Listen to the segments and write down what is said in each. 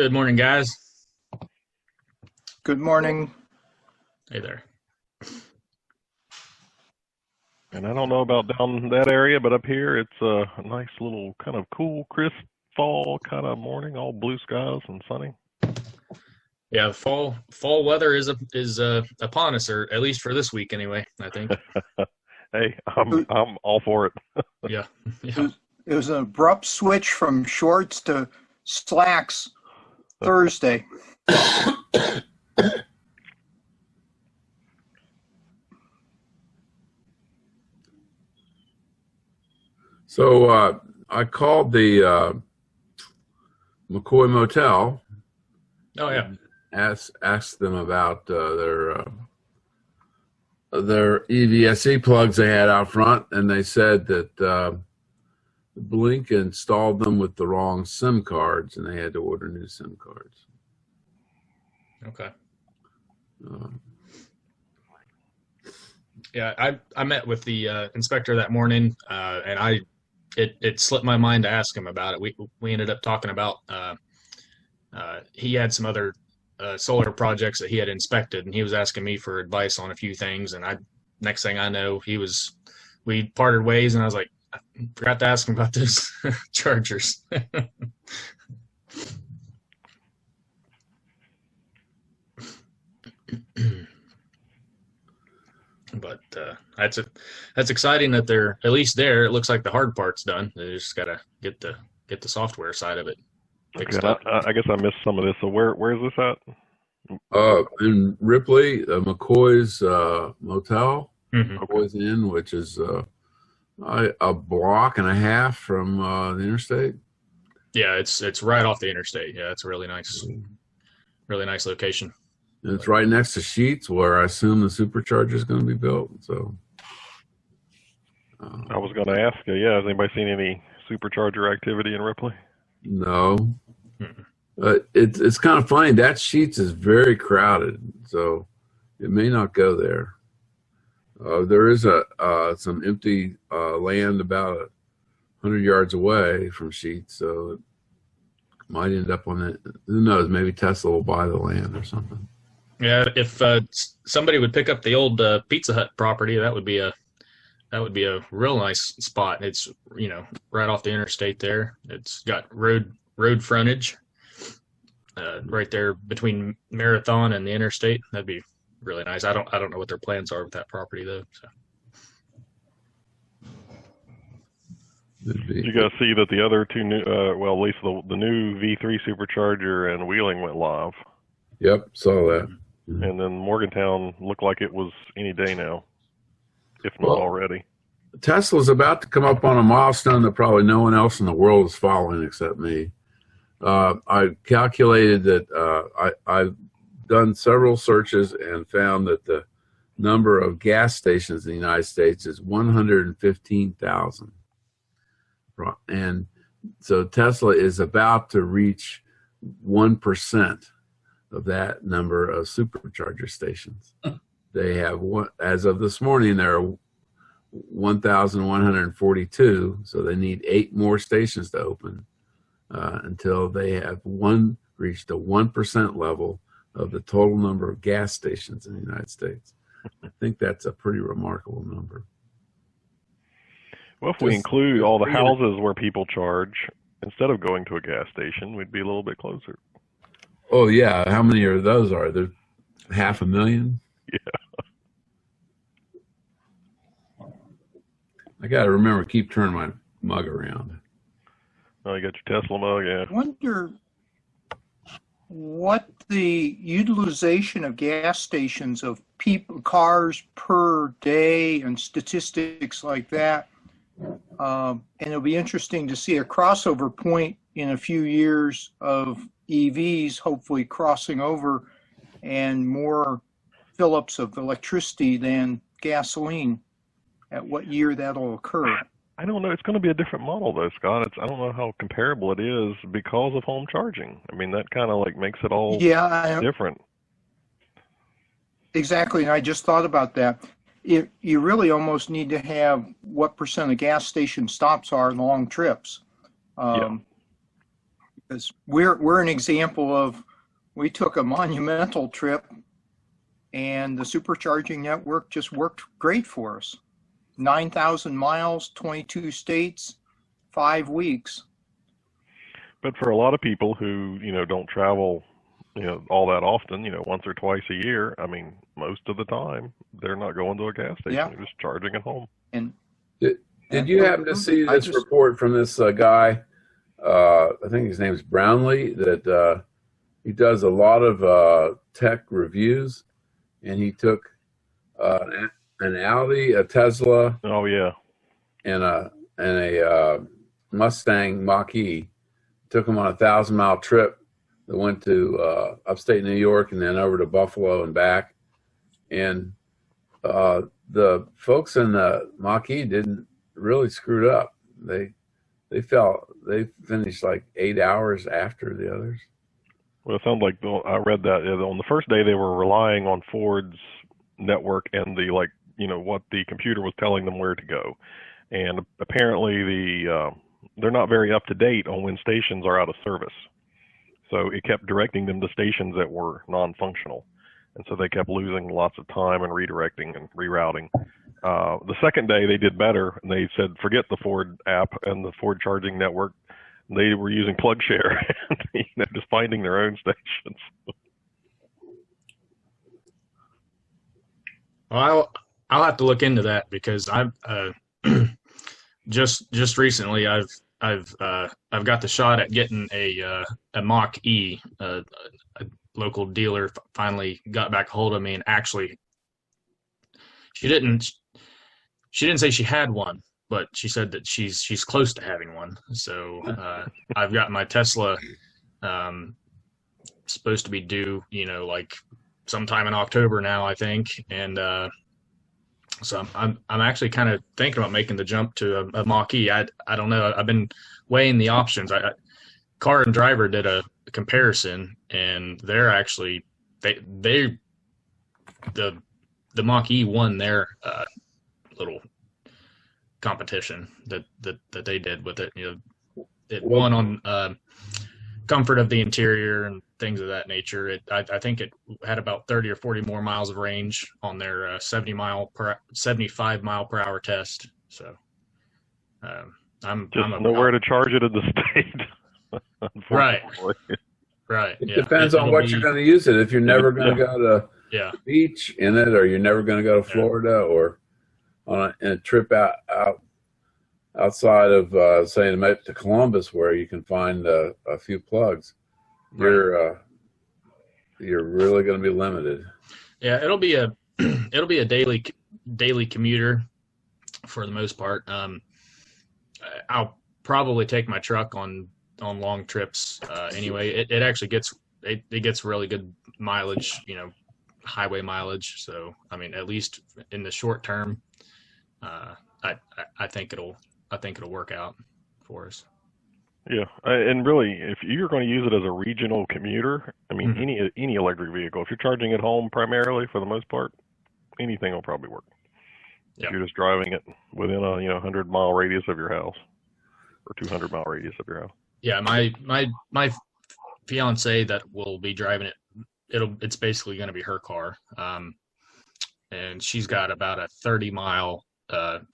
Good morning, guys. Good morning. Hey there. And I don't know about down that area, but up here it's a nice little kind of cool, crisp fall kind of morning, all blue skies and sunny. Yeah, the fall weather is upon us, or at least for this week anyway, I think. Hey, I'm all for it. Yeah. Yeah. It was an abrupt switch from shorts to slacks Thursday. So I called the McCoy Motel. Oh yeah. Asked them about their EVSE plugs they had out front, and they said that Blink installed them with the wrong SIM cards, and they had to order new SIM cards. Okay. Yeah, I met with the inspector that morning, and it slipped my mind to ask him about it. We ended up talking about he had some other solar projects that he had inspected, and he was asking me for advice on a few things. And next thing I know, we parted ways, and I was like, I forgot to ask him about those chargers. But that's exciting that they're at least there. It looks like the hard part's done. They just gotta get the software side of it fixed up. I guess I missed some of this. So where is this at? In Ripley, McCoy's Motel, Mm-hmm. McCoy's Inn, which is a block and a half from the interstate. Yeah, it's right off the interstate. Yeah, it's a really nice location. And it's right next to Sheets, where I assume the supercharger is going to be built. So I was going to ask you, has anybody seen any supercharger activity in Ripley? No. It's kind of funny. That Sheets is very crowded, so it may not go there. There is some empty land about 100 yards away from Sheets, so it might end up on it. Who knows? Maybe Tesla will buy the land or something. Yeah, if somebody would pick up the old Pizza Hut property, that would be a real nice spot. It's right off the interstate there. It's got road frontage right there between Marathon and the interstate. That'd be really nice. I don't know what their plans are with that property though. So. Did you guys see that the other two new, at least the new V3 supercharger and Wheeling went live? Yep, saw that. And then Morgantown looked like it was any day now, if not already. Tesla's about to come up on a milestone that probably no one else in the world is following except me. I calculated that I've done several searches and found that the number of gas stations in the United States is 115,000. And so Tesla is about to reach 1% of that number of supercharger stations. They have as of this morning, there are 1,142. So they need 8 more stations to open until they have reached a 1% level of the total number of gas stations in the United States. I think that's a pretty remarkable number. Well, if we include all the houses where people charge, instead of going to a gas station, we'd be a little bit closer. Oh, yeah. How many of those are there? 500,000? Yeah. I got to remember, keep turning my mug around. Oh, you got your Tesla mug, yeah. I wonder what the utilization of gas stations of cars per day and statistics like that. And it'll be interesting to see a crossover point in a few years of EVs hopefully crossing over and more fill-ups of electricity than gasoline. At what year that'll occur? I don't know. It's going to be a different model though, Scott. I don't know how comparable it is because of home charging. I mean, that kind of like makes it all different. Exactly. And I just thought about that. You really almost need to have what % of gas station stops are in long trips. Because we're an example of, we took a monumental trip and the supercharging network just worked great for us. 9,000 miles, 22 states, 5 weeks. But for a lot of people who, don't travel, all that often, once or twice a year, I mean, most of the time, they're not going to a gas station. Yeah. They're just charging at home. And Did you happen to see this report from this guy? I think his name's Brownlee, that he does a lot of tech reviews, and he took an Audi, a Tesla, oh yeah, and a Mustang Mach-E. Took them on a 1,000-mile trip that went to upstate New York and then over to Buffalo and back. And the folks in the Mach-E didn't really screwed up. They finished like 8 hours after the others. Well, it sounds like I read that on the first day they were relying on Ford's network and the what the computer was telling them where to go, and apparently they're not very up to date on when stations are out of service. So it kept directing them to stations that were non-functional, and so they kept losing lots of time and redirecting and rerouting. The second day they did better, and they said forget the Ford app and the Ford charging network. They were using PlugShare, and just finding their own stations. Well, I'll have to look into that, because I've just recently I've got the shot at getting a Mach-E. A local dealer finally got back a hold of me, and actually she didn't say she had one, but she said that she's close to having one. So I've got my Tesla supposed to be due, like sometime in October now, I think, and so I'm actually kind of thinking about making the jump to a Mach-E. I don't know. I've been weighing the options. Car and Driver did a comparison, and they're actually the Mach-E won their little competition that they did with it. It won on comfort of the interior and things of that nature. I think it had about 30 or 40 more miles of range on their 75 mile per hour test. So I'm nowhere to charge it in the state. Right. Right. It depends on what you're going to use it. If you're never going to go to the beach in it, or you're never going to go to Florida, or on a trip outside of say to Columbus, where you can find a few plugs, you're really going to be limited. Yeah, it'll be a daily commuter for the most part. I'll probably take my truck on long trips anyway. It actually gets really good mileage, highway mileage. So I mean, at least in the short term, I think it'll work out for us. Yeah, and really, if you're going to use it as a regional commuter, I mean, any electric vehicle, if you're charging at home primarily, for the most part, anything will probably work. Yep. If you're just driving it within a 100-mile radius of your house, or 200-mile radius of your house. Yeah, my fiance that will be driving it, it's basically going to be her car, and she's got about a 30-mile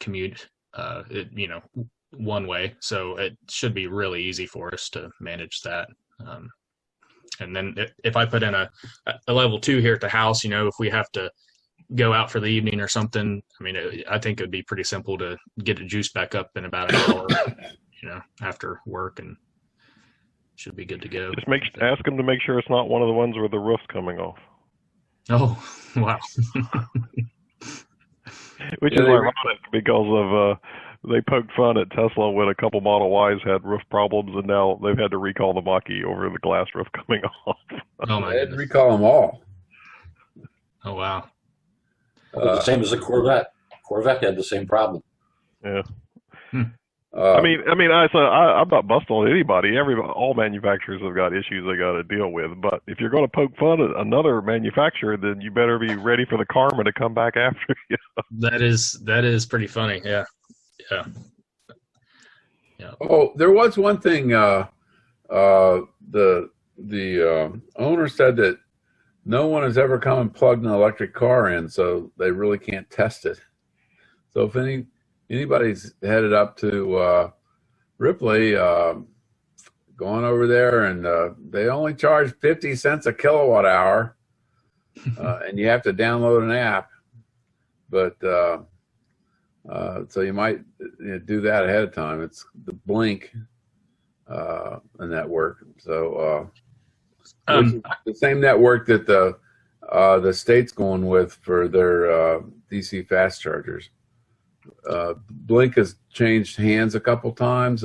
commute, one way, so it should be really easy for us to manage that. And then if I put in a level 2 here at the house, if we have to go out for the evening or something, I mean, I think it'd be pretty simple to get it juiced back up in about an hour, after work, and should be good to go. Just ask them to make sure it's not one of the ones where the roof's coming off. Oh, wow. Which is ironic, because of they poked fun at Tesla when a couple Model Ys had roof problems, and now they've had to recall the Mach-E over the glass roof coming off. Oh my! They had to recall them all. Oh wow! The same as the Corvette. Corvette had the same problem. Yeah. I'm not busting on anybody. All manufacturers have got issues they got to deal with. But if you're going to poke fun at another manufacturer, then you better be ready for the karma to come back after you. That is pretty funny. Yeah. Oh, there was one thing The owner said that no one has ever come and plugged an electric car in, so they really can't test it. So if anybody's headed up to Ripley, going over there, and they only charge 50 cents a kilowatt hour, and you have to download an app. But so you might do that ahead of time. It's the Blink network. So the same network that the state's going with for their DC fast chargers. Blink has changed hands a couple times.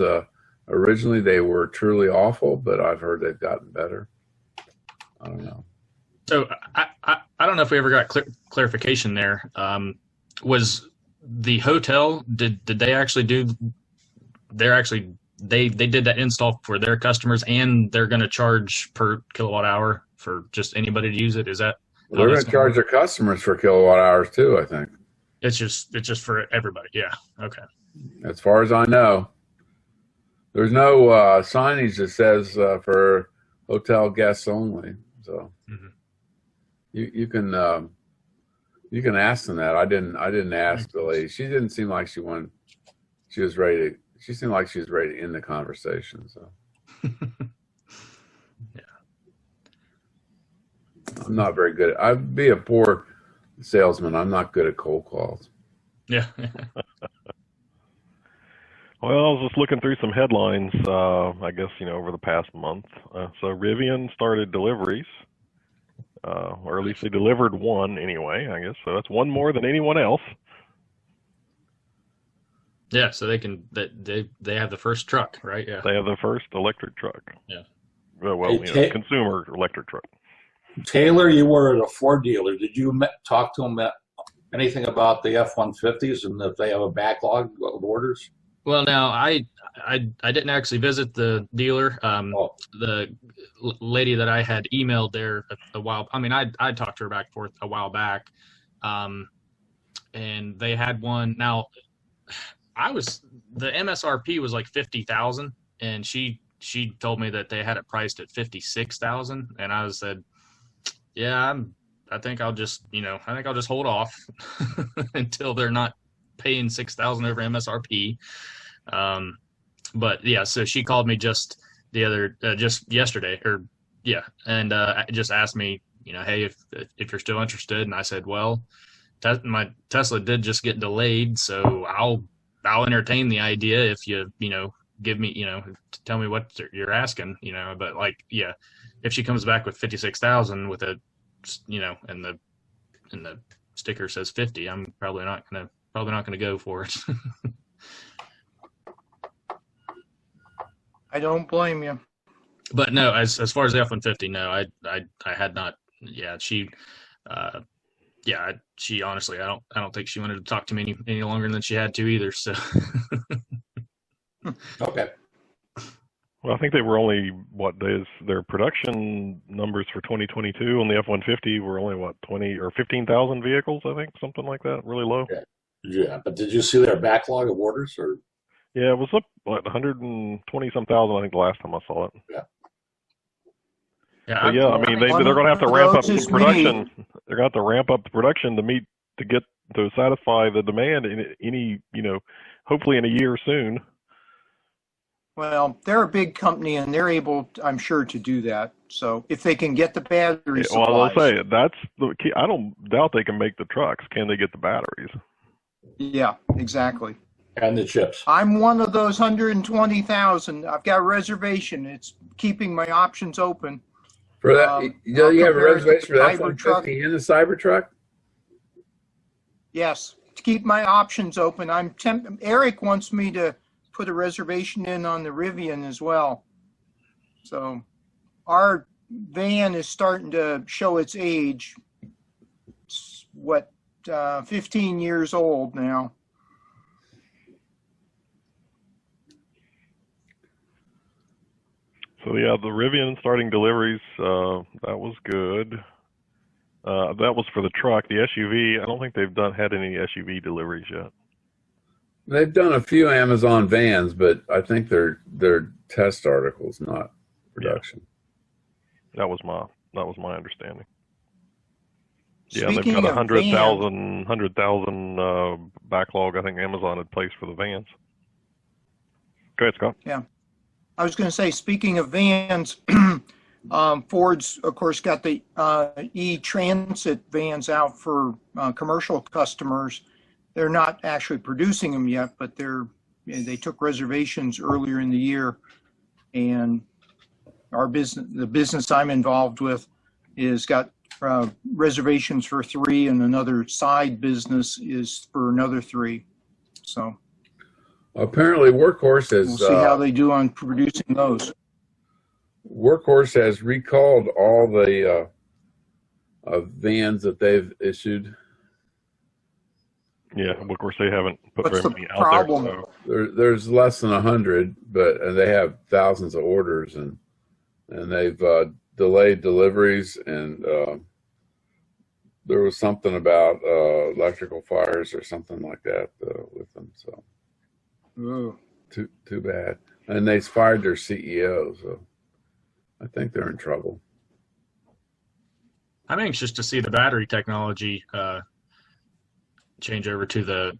Originally, they were truly awful, but I've heard they've gotten better. I don't know. So I don't know if we ever got clarification there. Was the hotel, did they actually do? They did that install for their customers, and they're going to charge per kilowatt hour for just anybody to use it. Is that? They're going to charge their customers for kilowatt hours too, I think. It's just for everybody. Yeah. Okay. As far as I know. There's no signage that says for hotel guests only. So you can ask them that. I didn't ask the lady. She didn't seem like she was ready. She seemed like she was ready to end the conversation. So yeah, I'm not very good. I'd be a poor salesman. I'm not good at cold calls. Yeah. Well, I was just looking through some headlines, I guess, over the past month. So Rivian started deliveries, or at least they delivered one anyway, I guess. So that's one more than anyone else. Yeah, so they have the first truck, right? Yeah. They have the first electric truck. Yeah. Well, consumer electric truck. Taylor, you were at a Ford dealer. Did you talk to them anything about the F-150s and if they have a backlog of orders? Well, now I didn't actually visit the dealer. The lady that I had emailed there a while. I mean, I talked to her back and forth a while back, and they had one. Now, the MSRP was like 50,000, and she told me that they had it priced at 56,000, and I said, yeah, I think I'll just hold off until they're not paying 6,000 over MSRP. But yeah, so she called me just yesterday, and just asked me, hey, if you're still interested, and I said, well, my Tesla did just get delayed, so I'll entertain the idea if you give me tell me what you're asking, but if she comes back with 56,000 with a and the sticker says 50, I'm probably not gonna go for it. I don't blame you. But no, as far as the F-150, no, I had not. Yeah, she honestly, I don't think she wanted to talk to me any longer than she had to either. So. Okay. Well, I think they were only their production numbers for 2022 on the F-150 were only 20 or 15,000 vehicles, I think, something like that, really low. Yeah, but did you see their backlog of orders or? Yeah, it was up 120 some thousand, I think, the last time I saw it. Yeah. I mean, they're going to have to ramp up the production. They're going to have to ramp up the production to satisfy the demand in hopefully in a year soon. Well, they're a big company and they're able, I'm sure, to do that. So if they can get the battery supplies. Well, I'll say that's the key. I don't doubt they can make the trucks. Can they get the batteries? Yeah, exactly. And the chips. I'm one of those 120,000. I've got a reservation. It's keeping my options open. For that, you have a reservation for that F-150 and the Cybertruck? Yes, to keep my options open. Eric wants me to put a reservation in on the Rivian as well. So our van is starting to show its age. It's 15 years old now. So yeah, the Rivian starting deliveries, that was good. That was for the truck. The SUV, I don't think they've had any SUV deliveries yet. They've done a few Amazon vans, but I think they're test articles, not production. That was my understanding. Yeah, they've Speaking got of 100,000 backlog. I think Amazon had placed for the vans. Go ahead, Scott. Yeah, I was going to say, speaking of vans, Ford's, of course, got the e-transit vans out for commercial customers. They're not actually producing them yet, but they took reservations earlier in the year, and the business I'm involved with, is got reservations for 3, and another side business is for another 3. So Apparently, Workhorse has. We'll see how they do on producing those. Workhorse has recalled all the vans that they've issued. Yeah, of course they haven't put What's very the many out problem? there. So. There's less than 100, and they have thousands of orders, and they've delayed deliveries, and there was something about electrical fires or something like that with them. So Ooh. too bad. And they fired their CEO, so I think they're in trouble. I'm anxious to see the battery technology change over to the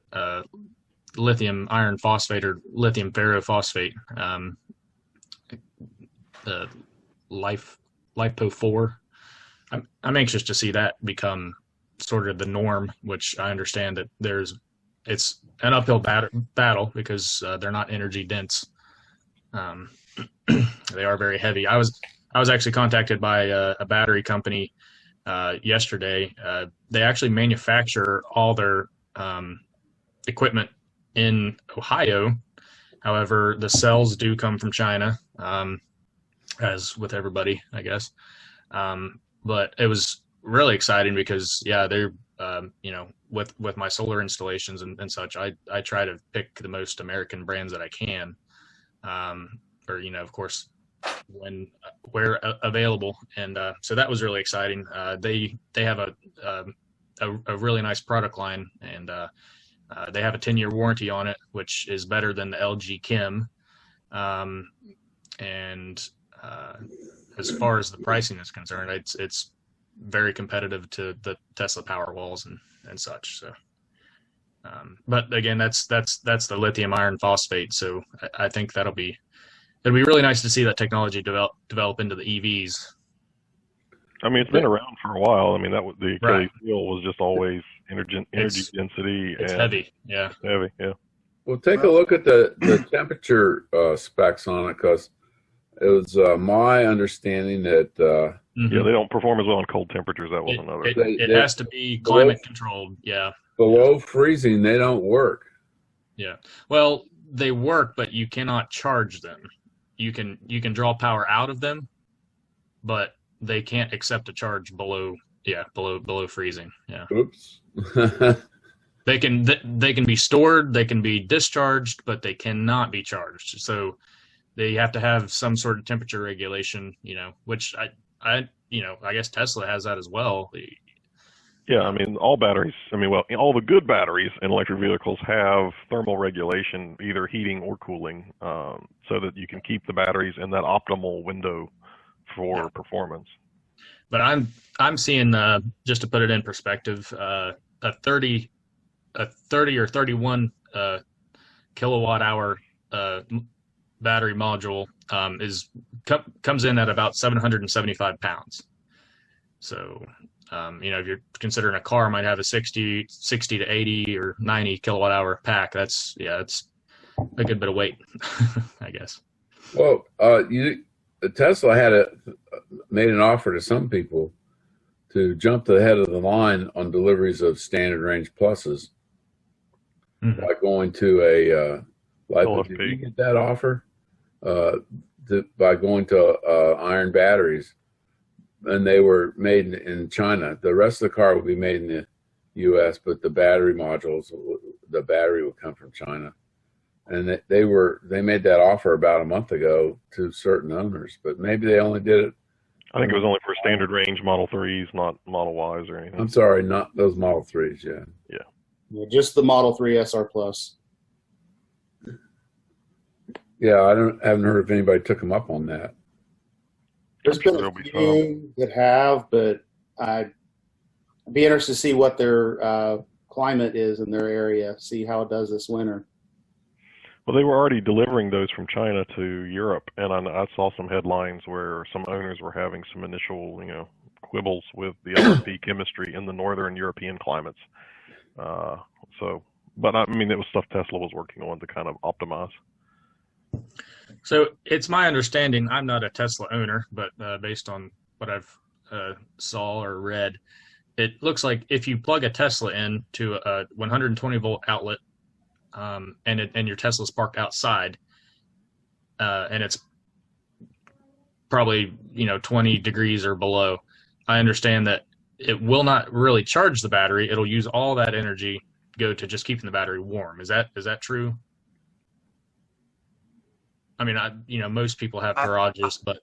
lithium iron phosphate or lithium ferrophosphate, the LiPo4. I'm anxious to see that become sort of the norm, which I understand that it's an uphill battle because they're not energy dense. They are very heavy. I was actually contacted by a battery company yesterday. They actually manufacture all their equipment in Ohio. However, the cells do come from China, as with everybody, I guess. But it was really exciting because, yeah, they're, with my solar installations and such, I try to pick the most American brands that I can, or, of course, where available. And so that was really exciting. They have a really nice product line, and they have a 10-year warranty on it, which is better than the LG Chem. And as far as the pricing is concerned, it's very competitive to the Tesla Powerwalls and such. So, but again, that's the lithium iron phosphate. So I think it'll be really nice to see that technology develop into the EVs. I mean, it's been around for a while. I mean, the Achilles heel was just always energy density. It's and heavy. Yeah. It's heavy. Yeah. Well, take a look at the temperature specs on it, because it was my understanding that yeah, they don't perform as well in cold temperatures. That was another thing. It has to be climate controlled. Yeah. Below freezing, they don't work. Yeah. Well, they work, but you cannot charge them. You can draw power out of them, but they can't accept a charge below freezing. Yeah. Oops. They can be stored, they can be discharged, but they cannot be charged. So they have to have some sort of temperature regulation, which I guess Tesla has that as well. Yeah, I mean, all batteries, all the good batteries in electric vehicles have thermal regulation, either heating or cooling, so that you can keep the batteries in that optimal window for performance. But I'm seeing, just to put it in perspective, a 30 or 31 kilowatt hour battery module comes in at about 775 pounds. So, if you're considering a car might have a 60 to 80 or 90 kilowatt hour pack, it's a good bit of weight, I guess. Well, Tesla made an offer to some people to jump to the head of the line on deliveries of standard range pluses by going to did you get that offer? By going to iron batteries, and they were made in China. The rest of the car would be made in the U.S., but the battery modules, the battery would come from China. And they made that offer about a month ago to certain owners, but maybe they only did it. I think it was only for standard range Model 3s, not Model Ys or anything. I'm sorry, not those Model 3s, yeah. Yeah, just the Model 3 SR Plus. Yeah, I haven't heard if anybody took them up on that. There's I'm sure been there'll a be some. few that have, but I'd be interested to see what their climate is in their area, see how it does this winter. Well, they were already delivering those from China to Europe, and I saw some headlines where some owners were having some initial, quibbles with the LFP chemistry in the northern European climates. But I mean, it was stuff Tesla was working on to kind of optimize. So it's my understanding, I'm not a Tesla owner, but based on what I've saw or read, it looks like if you plug a Tesla in to a 120 volt outlet, and your Tesla's parked outside, and it's probably 20 degrees or below, I understand that it will not really charge the battery. It'll use all that energy go to just keeping the battery warm. Is that true? I mean, most people have garages, but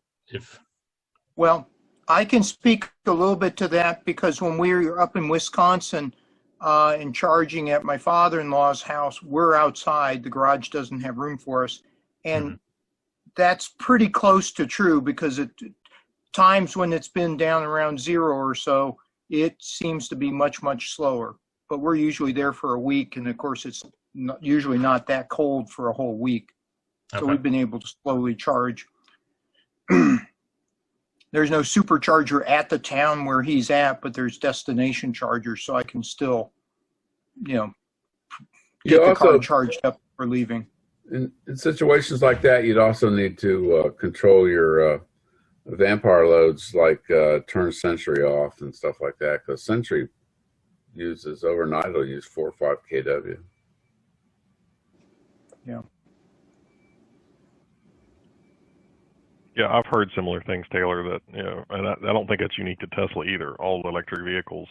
Well, I can speak a little bit to that because when we were up in Wisconsin and charging at my father-in-law's house, we're outside. The garage doesn't have room for us. And that's pretty close to true because at times when it's been down around 0 or so, it seems to be much, much slower. But we're usually there for a week. And of course, it's usually not that cold for a whole week. So we've been able to slowly charge. There's no supercharger at the town where he's at, but there's destination chargers, so I can still, get the car charged up for leaving. In situations like that, you'd also need to control your vampire loads, like turn Sentry off and stuff like that, because Sentry uses overnight, it'll use 4 or 5 kW. Yeah. Yeah, I've heard similar things, Taylor, that, and I don't think it's unique to Tesla either. All the electric vehicles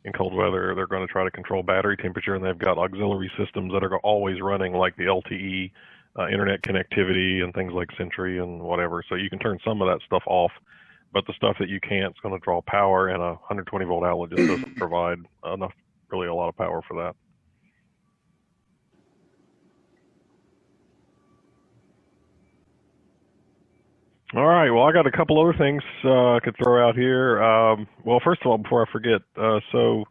in cold weather, they're going to try to control battery temperature, and they've got auxiliary systems that are always running, like the LTE, internet connectivity, and things like Sentry and whatever. So you can turn some of that stuff off, but the stuff that you can't is going to draw power, and a 120 volt outlet just doesn't provide really a lot of power for that. All right. Well, I got a couple other things I could throw out here. Well, first of all, before I forget, so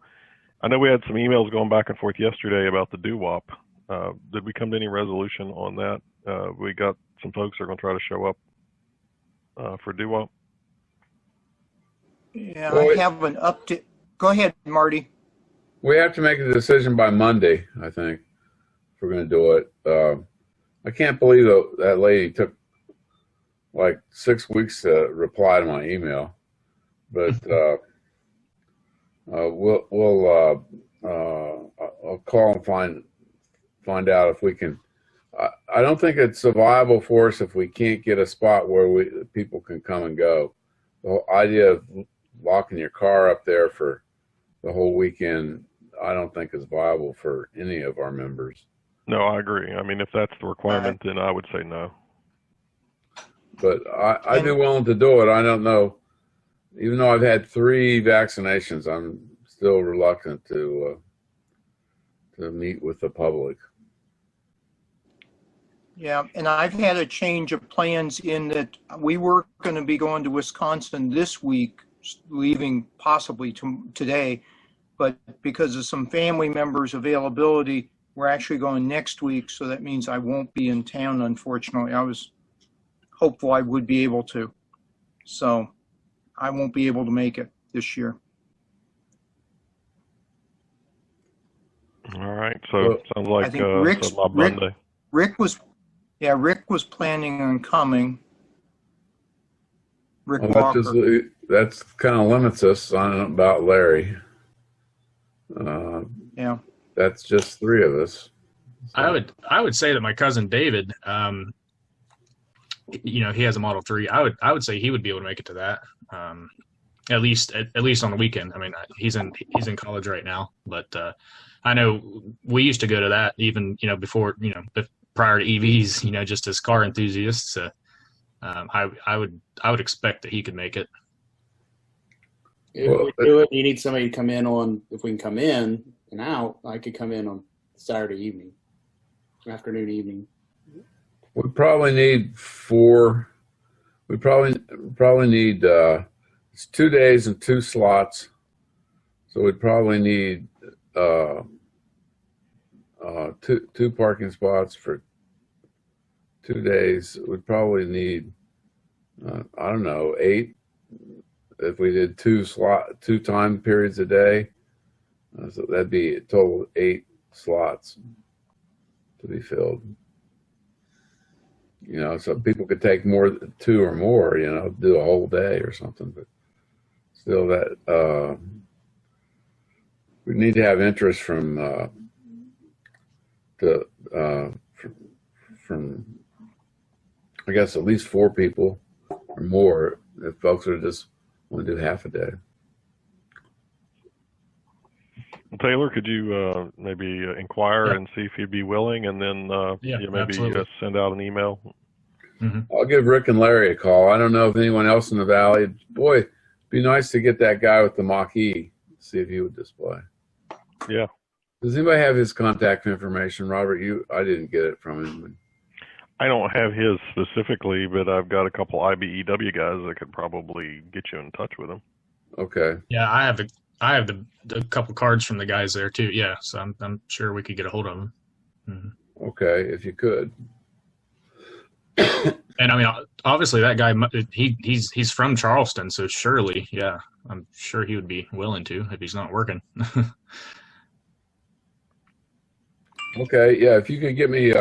I know we had some emails going back and forth yesterday about the doo-wop. Did we come to any resolution on that? We got some folks that are going to try to show up for doo-wop. Yeah, I have an update. Go ahead, Marty. We have to make a decision by Monday, I think, if we're going to do it. I can't believe that lady took like 6 weeks to reply to my email, but I'll call and find out if we can. I don't think it's viable for us if we can't get a spot where people can come and go. The whole idea of locking your car up there for the whole weekend, I don't think is viable for any of our members. No, I agree. I mean, if that's the requirement, then I would say no. But I'd be willing to do it. I don't know. Even though I've had 3 vaccinations, I'm still reluctant to meet with the public. Yeah, and I've had a change of plans in that we were going to be going to Wisconsin this week, leaving possibly today, but because of some family members' availability, we're actually going next week, so that means I won't be in town, unfortunately. I was hopeful I would be able to, so I won't be able to make it this year. All right, so sounds like I think Monday. Rick was planning on coming. Rick Walker. That's kind of limits us on about Larry. Yeah. That's just 3 of us. So. I would say that my cousin David, he has a Model 3. I would say he would be able to make it to that. At least on the weekend. I mean, he's in college right now, but I know we used to go to that even before prior to EVs, just as car enthusiasts. I would expect that he could make it. If we do it, you need somebody to come in on. If we can come in and out, I could come in on Saturday evening, afternoon, evening. We probably need 4. We probably need it's 2 days and 2 slots, so we'd probably need two parking spots for 2 days. We'd probably need I don't know, 8 if we did 2 time periods a day. So that'd be a total of 8 slots to be filled. You know, so people could take more than 2 or more, you know, do a whole day or something, but still that we need to have interest from I guess at least 4 people or more if folks are just want to do half a day. Taylor, could you maybe inquire and see if he'd be willing, and then maybe send out an email? Mm-hmm. I'll give Rick and Larry a call. I don't know if anyone else in the valley. Boy, it'd be nice to get that guy with the Mach-E, see if he would display. Yeah. Does anybody have his contact information? Robert, I didn't get it from him. I don't have his specifically, but I've got a couple IBEW guys that could probably get you in touch with him. Okay. Yeah, I have the couple cards from the guys there too. Yeah, so I'm sure we could get a hold of them. Mm-hmm. Okay, if you could. And I mean, obviously that guy, he's from Charleston, so surely, yeah, I'm sure he would be willing to if he's not working. Okay, yeah, if you could get me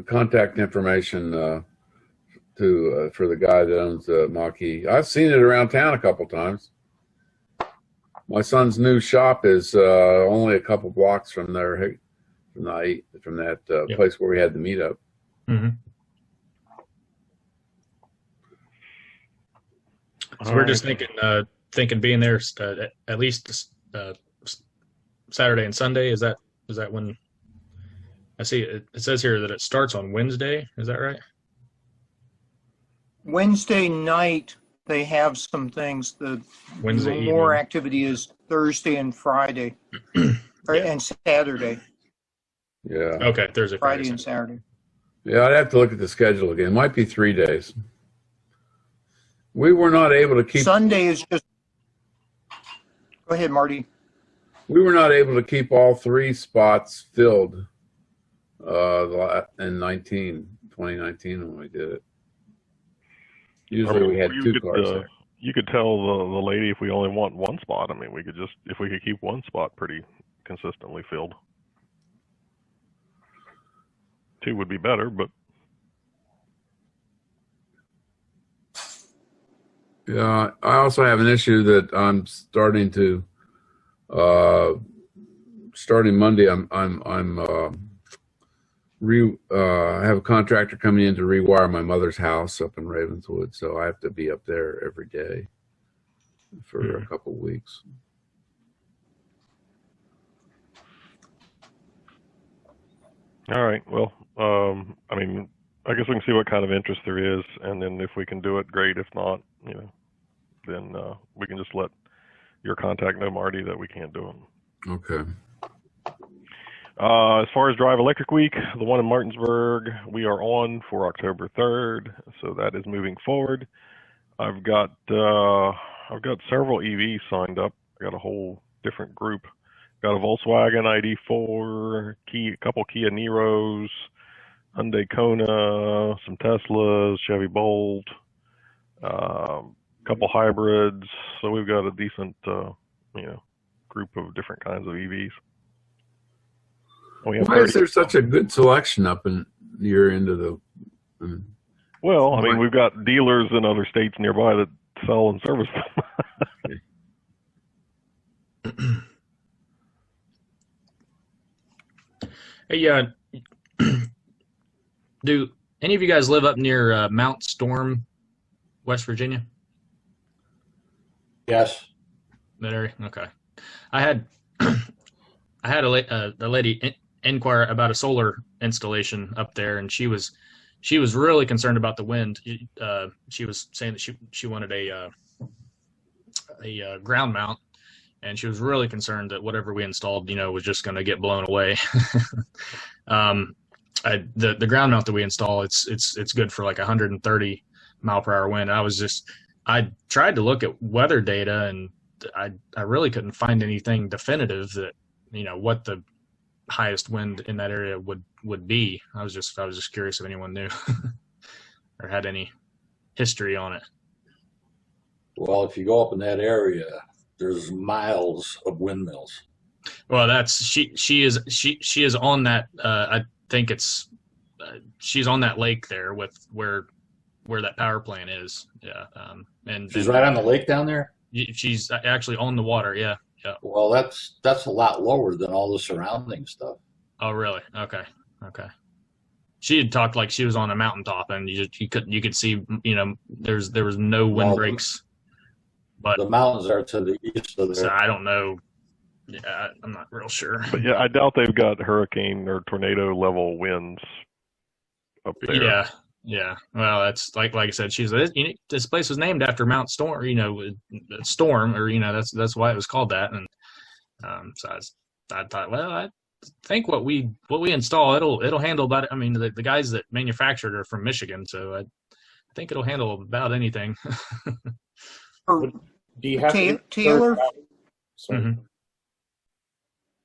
contact information for the guy that owns the Mach-E. I've seen it around town a couple times. My son's new shop is only a couple blocks from there, from that Yep. place where we had the meetup. Mm-hmm. So we're just thinking being there at least Saturday and Sunday. Is that when? I see it says here that it starts on Wednesday. Is that right? Wednesday night, they have some things. The Wednesday more evening. activity is Thursday and Friday, and Saturday. Yeah. Okay, Thursday, Friday and Saturday. Yeah, I'd have to look at the schedule again. It might be 3 days. We were not able to keep. Sunday is just. Go ahead, Marty. We were not able to keep all 3 spots filled in 2019 when we did it. Usually we had 2 cars there. You could tell the lady if we only want 1 spot. I mean, if we could keep 1 spot pretty consistently filled. 2 would be better, but. Yeah, I also have an issue that I'm starting to. Starting Monday, I have a contractor coming in to rewire my mother's house up in Ravenswood, so I have to be up there every day for a couple weeks. All right. Well, I mean, I guess we can see what kind of interest there is, and then if we can do it, great. If not, then we can just let your contact know, Marty, that we can't do it. Okay. As far as Drive Electric Week, the one in Martinsburg, we are on for October 3rd, so that is moving forward. I've got several EVs signed up. I got a whole different group. Got a Volkswagen ID4, a couple Kia Niros, Hyundai Kona, some Teslas, Chevy Bolt, couple hybrids. So we've got a decent, group of different kinds of EVs. Why is there such a good selection up in your end of the? Well, I mean, we've got dealers in other states nearby that sell and service them. Hey, do any of you guys live up near Mount Storm, West Virginia? Yes. That area? Okay. I had a lady inquire about a solar installation up there, and she was really concerned about the wind. She was saying that she wanted a ground mount, and she was really concerned that whatever we installed, was just going to get blown away. The ground mount that we install, it's good for like 130 mile per hour wind. I tried to look at weather data, and I really couldn't find anything definitive that, what the highest wind in that area would be. I was just curious if anyone knew or had any history on it. Well, if you go up in that area, there's miles of windmills. Well, she is on that. I think she's on that lake there with where that power plant is. Yeah, and She's right on the lake down there. She's actually on the water. Yeah. Well, that's a lot lower than all the surrounding stuff. Oh, really? Okay. She had talked like she was on a mountaintop, and you could see, there was no windbreaks. But the mountains are to the east of there. So I don't know. Yeah, I'm not real sure. But yeah, I doubt they've got hurricane or tornado level winds up there. Yeah. Well, that's like I said. This place was named after Mount Storm. Storm, or that's why it was called that. And so I thought, well, I think what we install, it'll handle about. I mean, the guys that manufactured are from Michigan, so I think it'll handle about anything. Do you have Taylor? Mm-hmm.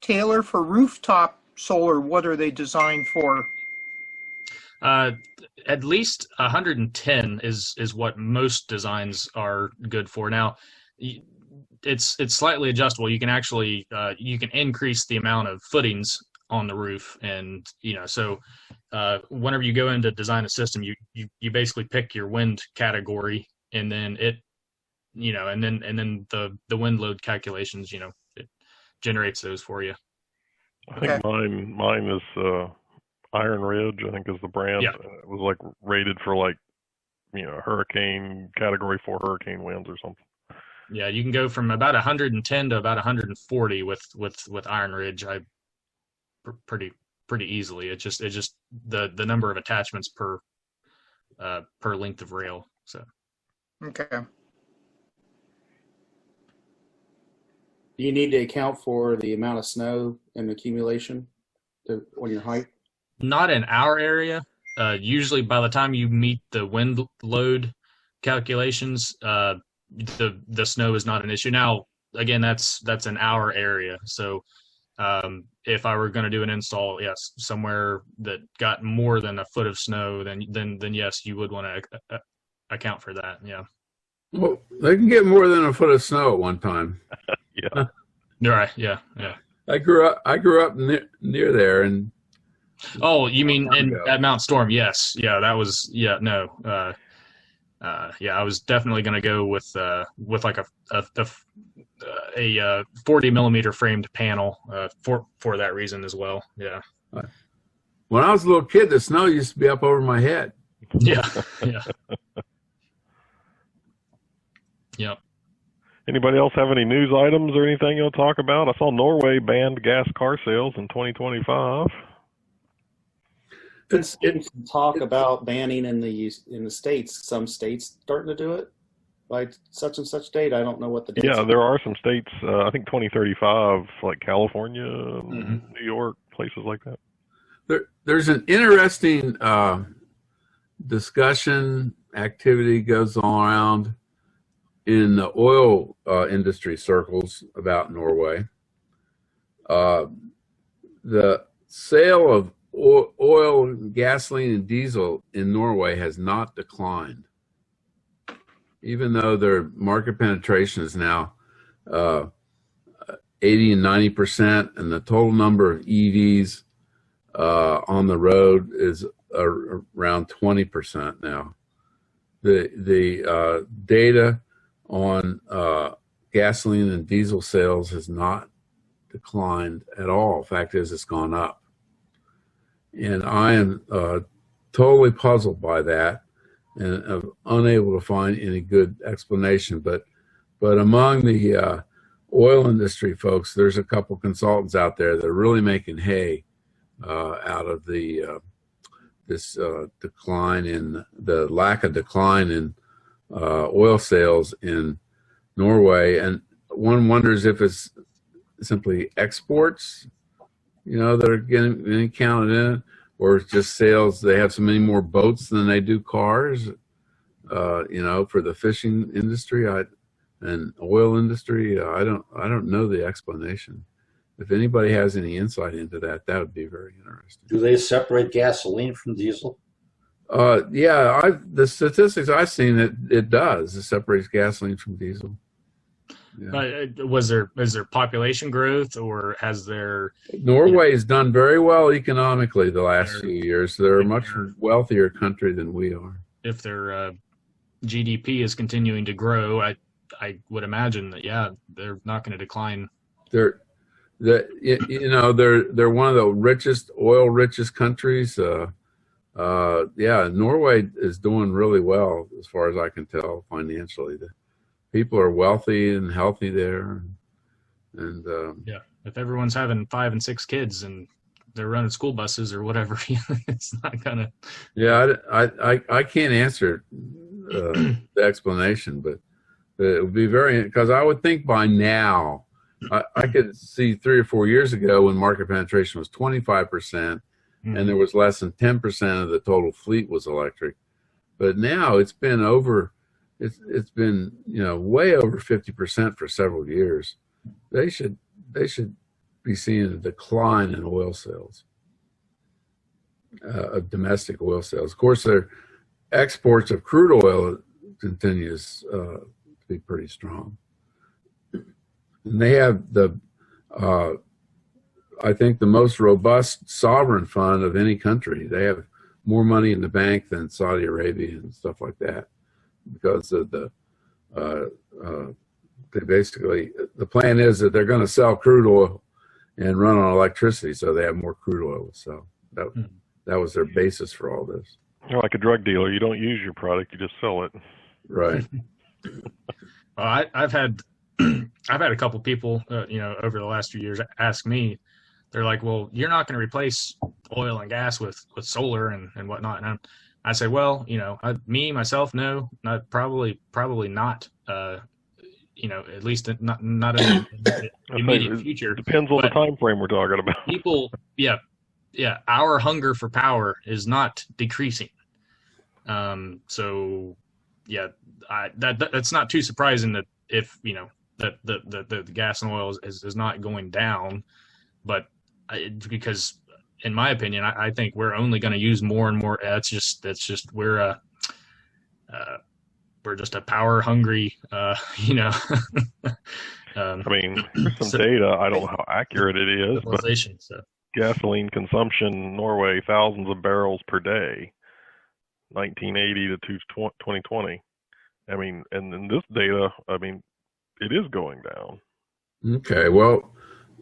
Taylor, for rooftop solar, what are they designed for? At least 110 is what most designs are good for. Now, it's slightly adjustable. You can actually you can increase the amount of footings on the roof, and so whenever you go in to design a system, you basically pick your wind category, and then and then the wind load calculations, it generates those for you. I think mine is Iron Ridge, I think is the brand. Yeah. It was like rated for hurricane category 4 hurricane winds or something. Yeah, you can go from about 110 to about 140 with Iron Ridge. Pretty easily. It's just the number of attachments per length of rail. So. Okay. Do you need to account for the amount of snow and accumulation on your height? Not in our area. Usually by the time you meet the wind load calculations, the snow is not an issue. Now, again, that's in our area. So if I were going to do an install, yes, somewhere that got more than a foot of snow, then yes, you would want to account for that. Yeah. Well, they can get more than a foot of snow at one time. Yeah. Right. Yeah. I grew up near there, and oh, you mean at Mount Storm? Yes. Yeah, that was. Yeah. No. Yeah, I was definitely going to go with like a 40 millimeter framed panel for that reason as well. Yeah. When I was a little kid, the snow used to be up over my head. Yeah. Yeah. Yep. Anybody else have any news items or anything you'll talk about? I saw Norway banned gas car sales in 2025. It's talk about banning in the states. Some states starting to do it by such and such date. I don't know what the date. Yeah, there are some states. I think 2035, like California, New York, places like that. There's an interesting discussion activity goes on around in the oil industry circles about Norway. The sale of oil, gasoline, and diesel in Norway has not declined, even though their market penetration is now 80 and 90%, and the total number of EVs on the road is around 20% now. The data on gasoline and diesel sales has not declined at all. Fact is, it's gone up. And I am totally puzzled by that, and I'm unable to find any good explanation. But among the oil industry folks, there's a couple consultants out there that are really making hay out of this decline in the lack of decline in oil sales in Norway. And one wonders if it's simply exports, that are getting counted in, or it's just sales. They have so many more boats than they do cars. for the fishing industry, and oil industry. I don't know the explanation. If anybody has any insight into that, that would be very interesting. Do they separate gasoline from diesel? Yeah, the statistics I've seen, it does. It separates gasoline from diesel. Yeah. Is there population growth, or has there? Norway has done very well economically the last few years. They're a much wealthier country than we are. If their GDP is continuing to grow, I would imagine that they're not going to decline. They're one of the oil richest countries. Norway is doing really well as far as I can tell financially. The people are wealthy and healthy there, and if everyone's having 5 and 6 kids and they're running school buses or whatever, it's not gonna. Yeah, I can't answer the explanation, but it would be because I would think by now. I could see 3 or 4 years ago when market penetration was 25%, and there was less than 10% of the total fleet was electric. But now it's been way over 50% for several years. They should be seeing a decline in oil sales, of domestic oil sales. Of course, their exports of crude oil continues to be pretty strong. And they have I think the most robust sovereign fund of any country. They have more money in the bank than Saudi Arabia and stuff like that, because of the plan is that they're going to sell crude oil and run on electricity, so they have more crude oil to sell. That was their basis for all this. You're like a drug dealer. You don't use your product, you just sell it. Right. Well, I've had a couple people, over the last few years ask me, they're like, well, you're not going to replace oil and gas with solar and whatnot. And I say, well, myself, no, not probably not, at least not in the immediate future. Depends on the time frame we're talking about. People, our hunger for power is not decreasing. So that's not too surprising that if, that the gas and oil is not going down, but because in my opinion, I think we're only going to use more and more. That's just we're just a power hungry, I mean, some data. I don't know how accurate it is, but so. Gasoline consumption, Norway, thousands of barrels per day, 1980 to 2020. I mean, and in this data, it is going down. Okay, well,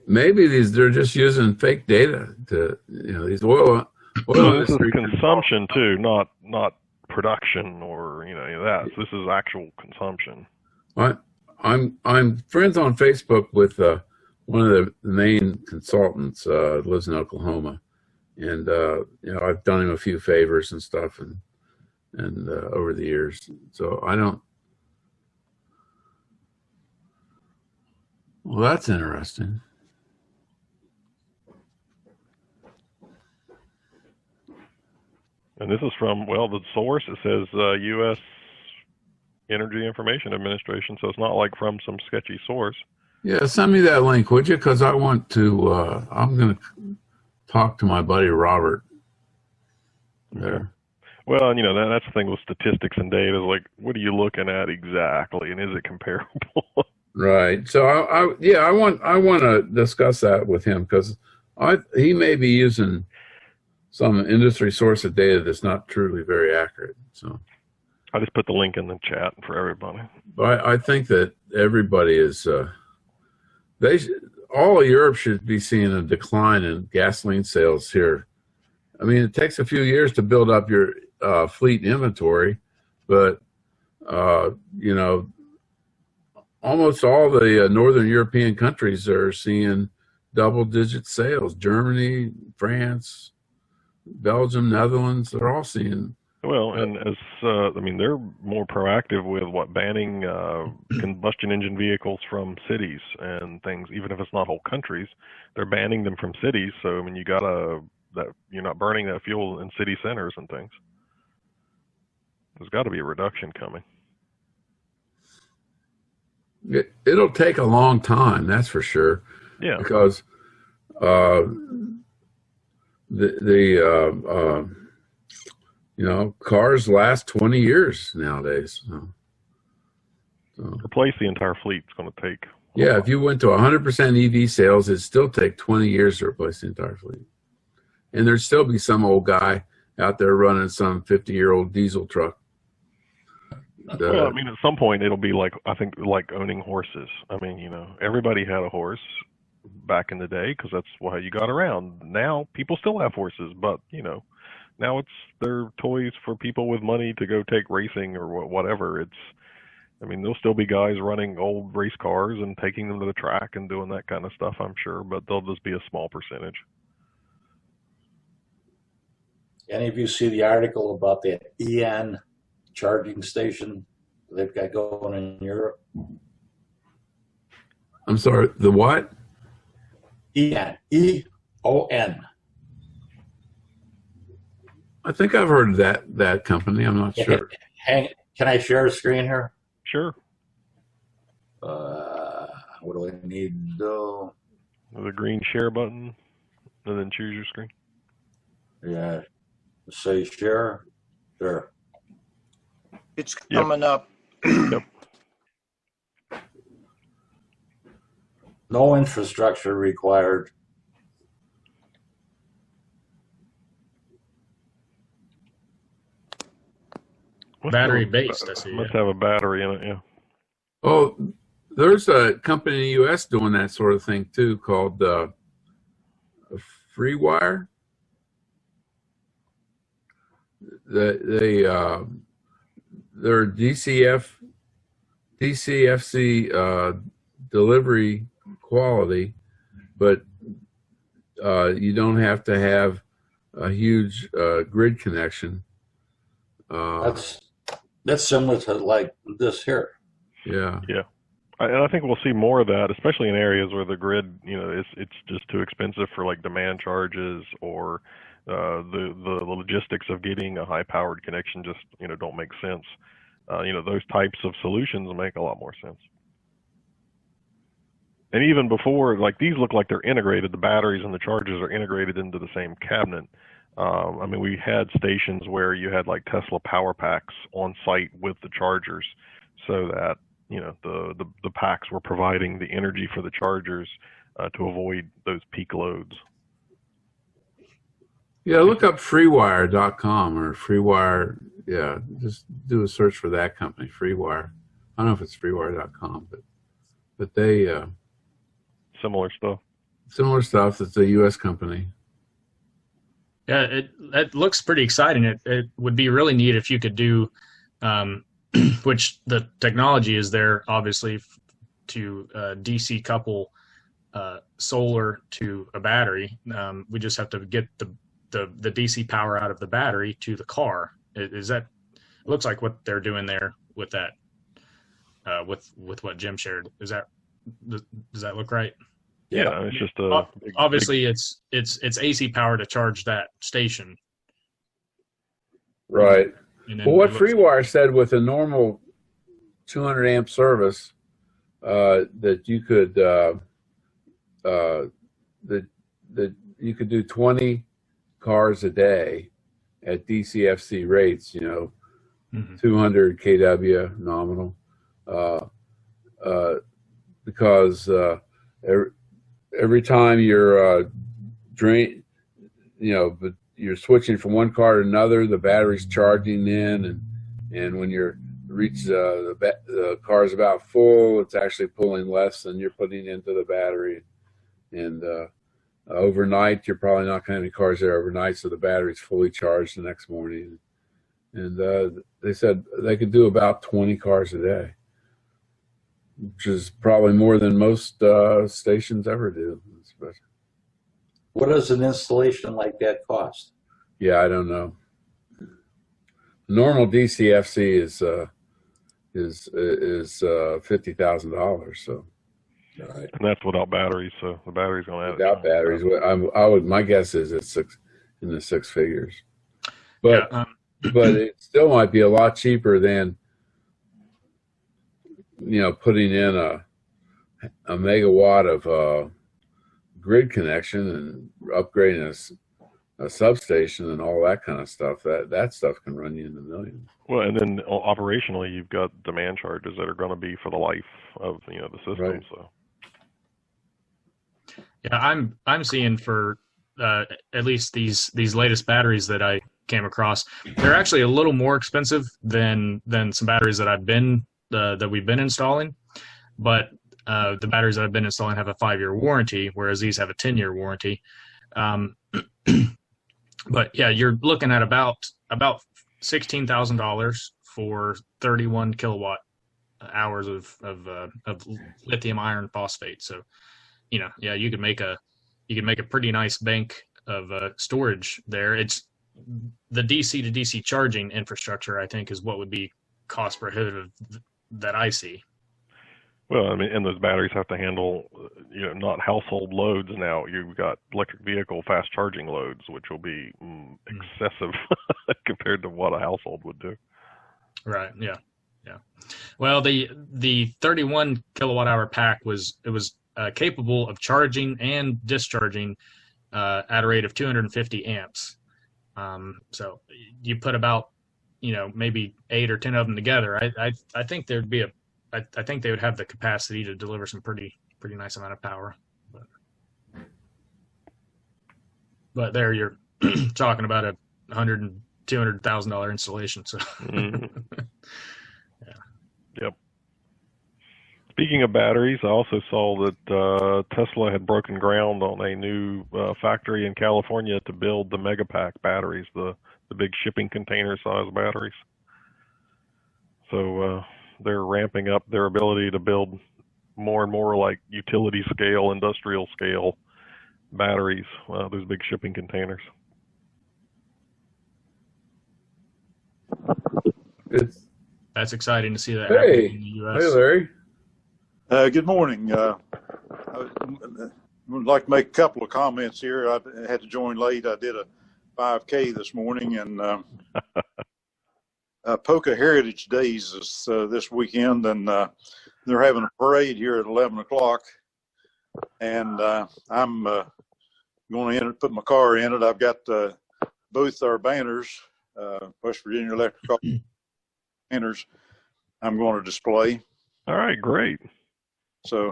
maybe they're just using fake data to, these oil this is consumption too, not production or that. So this is actual consumption. I'm friends on Facebook with one of the main consultants, lives in Oklahoma, and I've done him a few favors and stuff, and over the years. So I don't. Well, that's interesting. And this is from, the source, it says U.S. Energy Information Administration, so it's not like from some sketchy source. Yeah, send me that link, would you? Because I want to, I'm going to talk to my buddy Robert there. Well, that's the thing with statistics and data, like, what are you looking at exactly, and is it comparable? Right. So I want to discuss that with him, because he may be using some industry source of data that's not truly very accurate. So I just put the link in the chat for everybody. But I think that everybody is all of Europe should be seeing a decline in gasoline sales here. I mean, it takes a few years to build up your fleet inventory, but almost all the northern European countries are seeing double-digit sales. Germany, France, Belgium, Netherlands, they're all seeing. Well, and as they're more proactive with banning combustion engine vehicles from cities and things. Even if it's not whole countries, they're banning them from cities. So you gotta that you're not burning that fuel in city centers and things. There's got to be a reduction coming. It'll take a long time, that's for sure. Yeah. Because cars last 20 years nowadays. So. Replace the entire fleet is going to take. Yeah, if you went to 100% EV sales, it'd still take 20 years to replace the entire fleet. And there'd still be some old guy out there running some 50-year-old diesel truck. Well, I mean, at some point it'll be like, I think, like owning horses. I mean, everybody had a horse back in the day because that's how you got around. Now people still have horses, but now they're toys for people with money to go take racing or whatever. There'll still be guys running old race cars and taking them to the track and doing that kind of stuff, I'm sure, but they'll just be a small percentage. Any of you see the article about the EN charging station they've got going in Europe? I'm sorry, the what? EN. E-O-N. I think I've heard of that company. I'm not sure. Can I share a screen here? Sure. What do I need to do? The green share button, and then choose your screen. Yeah. Say share. Sure. It's coming up. Yep. No infrastructure required. Battery based, I see. Must have a battery in it, yeah. Oh, there's a company in the U.S. doing that sort of thing too, called FreeWire. They're DCFC delivery quality, but you don't have to have a huge grid connection. That's similar to like this here. Yeah. Yeah. And I think we'll see more of that, especially in areas where the grid, it's just too expensive for like demand charges, or the logistics of getting a high-powered connection just don't make sense. Those types of solutions make a lot more sense. And even before, like, these look like they're integrated. The batteries and the chargers are integrated into the same cabinet. We had stations where you had like Tesla power packs on site with the chargers, so that the packs were providing the energy for the chargers to avoid those peak loads. Yeah, look up freewire.com or FreeWire. Yeah, just do a search for that company, FreeWire. I don't know if it's freewire.com, but they Similar stuff. Similar stuff. It's a U.S. company. Yeah, it looks pretty exciting. It would be really neat if you could do, which the technology is there, obviously, to DC couple solar to a battery. We just have to get the DC power out of the battery to the car. Is that? It looks like what they're doing there with that, with what Jim shared. Does that look right? Yeah, it's just obviously it's AC power to charge that station. Right. Well, what FreeWire said, with a normal 200 amp service, that you could that you could do 20 cars a day at DCFC rates. 200 kW nominal, because every time you're but you're switching from one car to another, the battery's charging in, and when you're reach the car's about full, it's actually pulling less than you're putting into the battery. And overnight, you're probably not going to have any cars there overnight, so the battery's fully charged the next morning. And they said they could do about 20 cars a day, which is probably more than most stations ever do. What does an installation like that cost? Yeah, I don't know. Normal DCFC is $50,000. So, all right. And that's without batteries. So the batteries going to add. Without batteries, my guess is it's in the six figures. But yeah, but it still might be a lot cheaper than, putting in a megawatt of grid connection and upgrading a substation and all that kind of stuff. That stuff can run you in the millions. Well, and then operationally, you've got demand charges that are going to be for the life of the system. Right. So Yeah, I'm seeing for at least these latest batteries that I came across, they're actually a little more expensive than some batteries that that we've been installing, but the batteries that I've been installing have a 5-year warranty, whereas these have a 10-year warranty. But yeah, you're looking at about $16,000 for 31 kilowatt hours of lithium iron phosphate. So, yeah, you could make a pretty nice bank of storage there. It's the DC to DC charging infrastructure, I think, is what would be cost prohibitive that I see. Well, I mean, and those batteries have to handle, not household loads now. You've got electric vehicle fast charging loads, which will be excessive compared to what a household would do. Right. Yeah. Yeah. Well, the 31 kilowatt hour pack was capable of charging and discharging at a rate of 250 amps. So you put about, maybe 8 or 10 of them together. I think there'd be I think they would have the capacity to deliver some pretty nice amount of power. But there you're talking about a $100,000 and $200,000 installation. So yeah. Yep. Speaking of batteries, I also saw that Tesla had broken ground on a new factory in California to build the Megapack batteries, the big shipping container size batteries. So they're ramping up their ability to build more and more like utility scale, industrial scale batteries, those big shipping containers. That's exciting to see that Hey, happening in the U.S. Hey, Larry. Good morning. I would like to make a couple of comments here. I had to join late. I did a 5K this morning, and Polka Heritage Days is this weekend, and they're having a parade here at 11 o'clock. And I'm going to put my car in it. I've got both our banners, West Virginia Electric banners, I'm going to display. All right, great. So,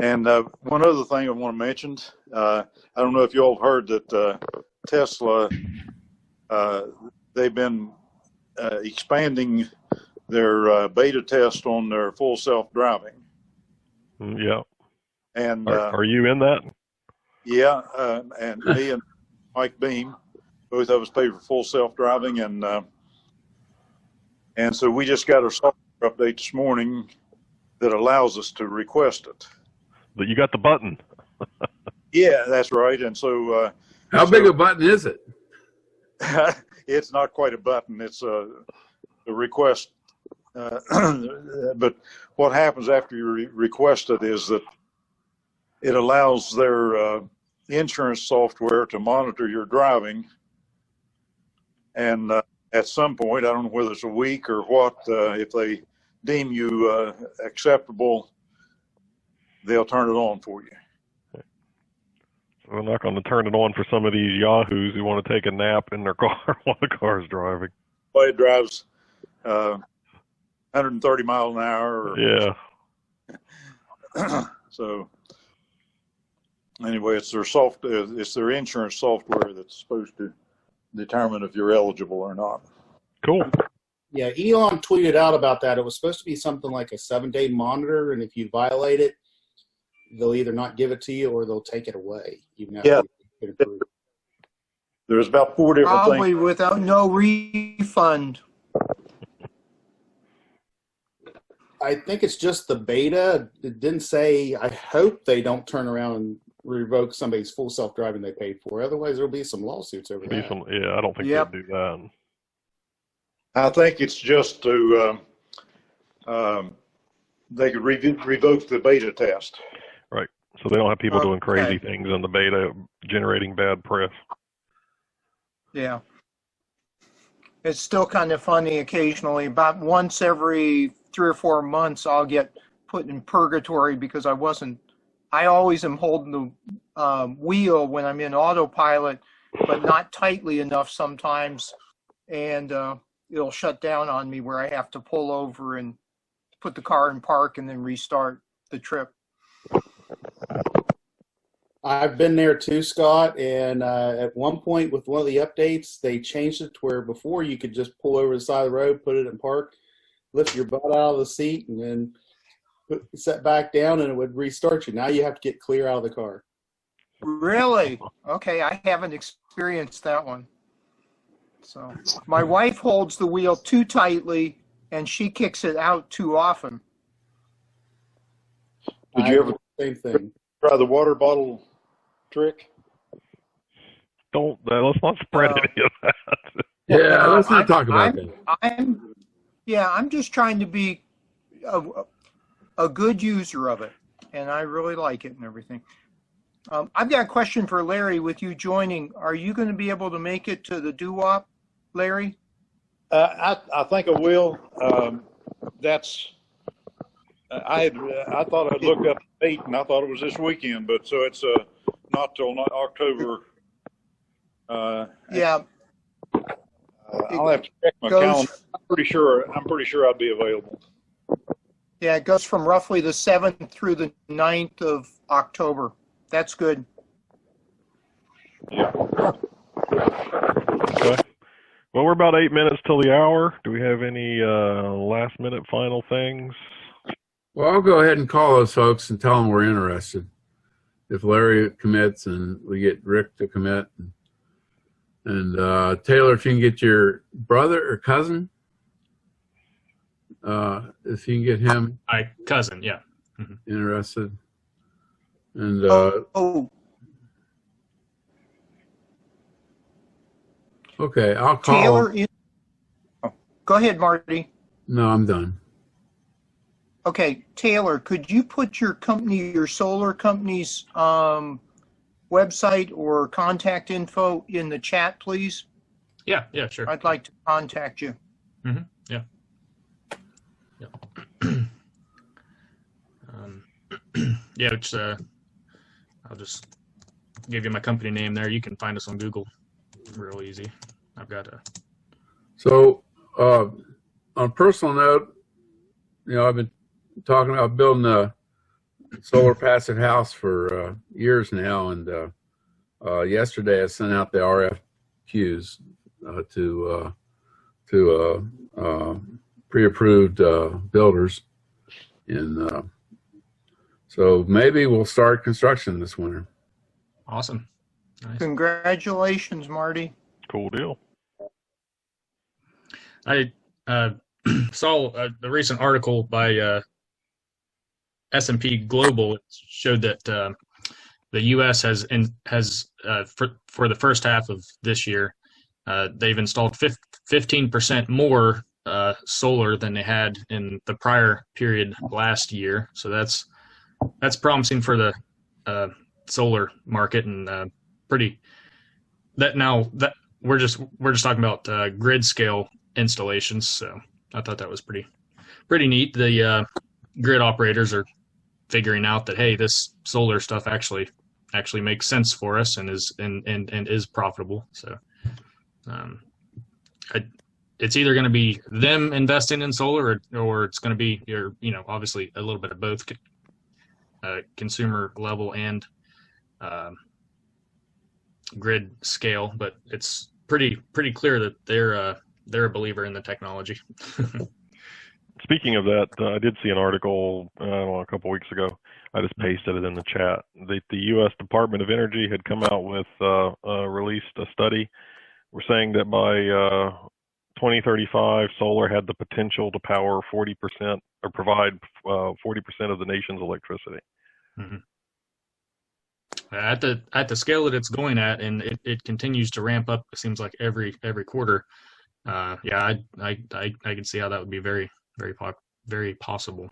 and one other thing I want to mention, I don't know if you all have heard that Tesla, they've been expanding their beta test on their full self-driving. Yeah. And are you in that? Yeah, and me and Mike Beam, both of us paid for full self-driving, and so we just got our software update this morning that allows us to request it. But you got the button. Yeah, that's right. And so, how big a button is it? It's not quite a button. It's a request. But what happens after you request it is that it allows their insurance software to monitor your driving. And at some point, I don't know whether it's a week or what, if they deem you acceptable, they'll turn it on for you. We're not going to turn it on for some of these yahoos who want to take a nap in their car while the car's driving. Well, it drives 130 miles an hour. Yeah. So anyway, it's their insurance software that's supposed to determine if you're eligible or not. Cool. Yeah, Elon tweeted out about that. It was supposed to be something like a 7-day monitor, and if you violate it, they'll either not give it to you or they'll take it away. Even after you get approved. There's about 4 different Probably things. without no refund. I think it's just the beta. It didn't say, I hope they don't turn around and revoke somebody's full self-driving they paid for. Otherwise, there'll be some lawsuits over that. Yeah, I don't think they'd do that. I think it's just to, they could revoke the beta test. Right. So they don't have people doing crazy things in the beta, generating bad press. Yeah. It's still kind of funny occasionally. About once every 3 or 4 months, I'll get put in purgatory because I always am holding the wheel when I'm in autopilot, but not tightly enough sometimes. And it'll shut down on me where I have to pull over and put the car in park and then restart the trip. I've been there too, Scott, and at one point with one of the updates, they changed it to where before you could just pull over the side of the road, put it in park, lift your butt out of the seat, and then set back down, and it would restart you. Now you have to get clear out of the car. Really? Okay, I haven't experienced that one. So my wife holds the wheel too tightly, and she kicks it out too often. Did you ever Same thing. try the water bottle trick? Don't let's not spread any of that. Yeah, let's not talk about that. I'm just trying to be a good user of it, and I really like it and everything. I've got a question for Larry. With you joining, are you going to be able to make it to the doo-wop, Larry? I think I will. I thought I'd looked up the date, and I thought it was this weekend, but so it's not till October. Yeah. I'll have to check my calendar. I'm pretty sure I'd be available. Yeah, it goes from roughly the 7th through the 9th of October. That's good. Yeah. Okay. Well, we're about 8 minutes till the hour. Do we have any last minute final things? Well, I'll go ahead and call those folks and tell them we're interested. If Larry commits and we get Rick to commit. And Taylor, if you can get your brother or cousin, if you can get him. My cousin, yeah. Mm-hmm. Interested. And okay, I'll call. Taylor, go ahead, Marty. No, I'm done. Okay, Taylor, could you put your solar company's website or contact info in the chat, please? Yeah, sure. I'd like to contact you. Mm-hmm. Yeah. Yeah, which I'll just give you my company name there. You can find us on Google real easy. I've got a. So, on a personal note, I've been talking about building a solar passive house for years now, and yesterday I sent out the RFQs to pre-approved builders, and so maybe we'll start construction this winter. Awesome. Nice. Congratulations, Marty. Cool deal. I saw the recent article by S&P Global. It showed that the U.S. has for the first half of this year, they've installed 15% more solar than they had in the prior period last year. So that's promising for the solar market, and we're just talking about grid scale installations. So I thought that was pretty neat. The grid operators are figuring out that, hey, this solar stuff actually makes sense for us and is profitable. So it's either going to be them investing in solar or it's going to be obviously a little bit of both, consumer level and grid scale, but it's pretty clear that they're a believer in the technology. Speaking of that, I did see an article a couple weeks ago. I just pasted it in the chat. The U.S. Department of Energy had come out with released a study. We're saying that by 2035, solar had the potential to power 40% or provide 40% of the nation's electricity. Mm-hmm. At the scale that it's going at, and it continues to ramp up. It seems like every quarter. I can see how that would be very possible.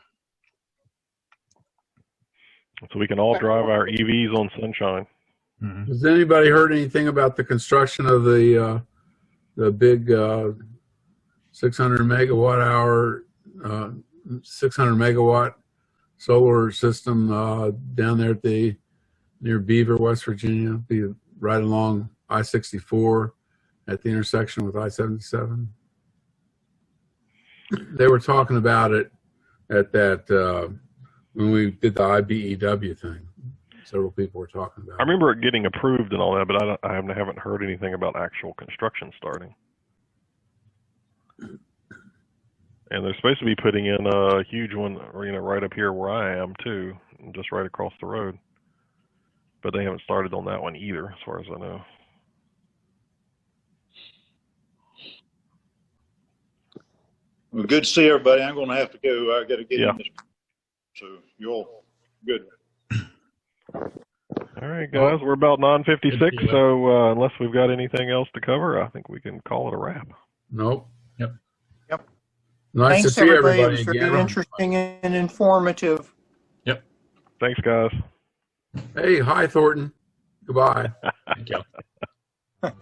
So we can all drive our EVs on sunshine. Mm-hmm. Has anybody heard anything about the construction of the big 600 megawatt hour, 600 megawatt solar system down there at near Beaver, West Virginia. Be right along I-64 at the intersection with I-77. They were talking about it at that when we did the IBEW thing. Several people were talking about I remember it getting approved and all that, but I haven't heard anything about actual construction starting. And they're supposed to be putting in a huge one, right up here where I am too, just right across the road. But they haven't started on that one either, as far as I know. Well, good to see everybody. I'm going to have to go. I got to get in this. So you all good. All right, guys, we're about 9:56, so unless we've got anything else to cover, I think we can call it a wrap. Nope. Yep. Nice Thanks, to see everybody It was very again. interesting and informative. Yep. Thanks, guys. Hey, hi, Thornton. Goodbye. Thank you.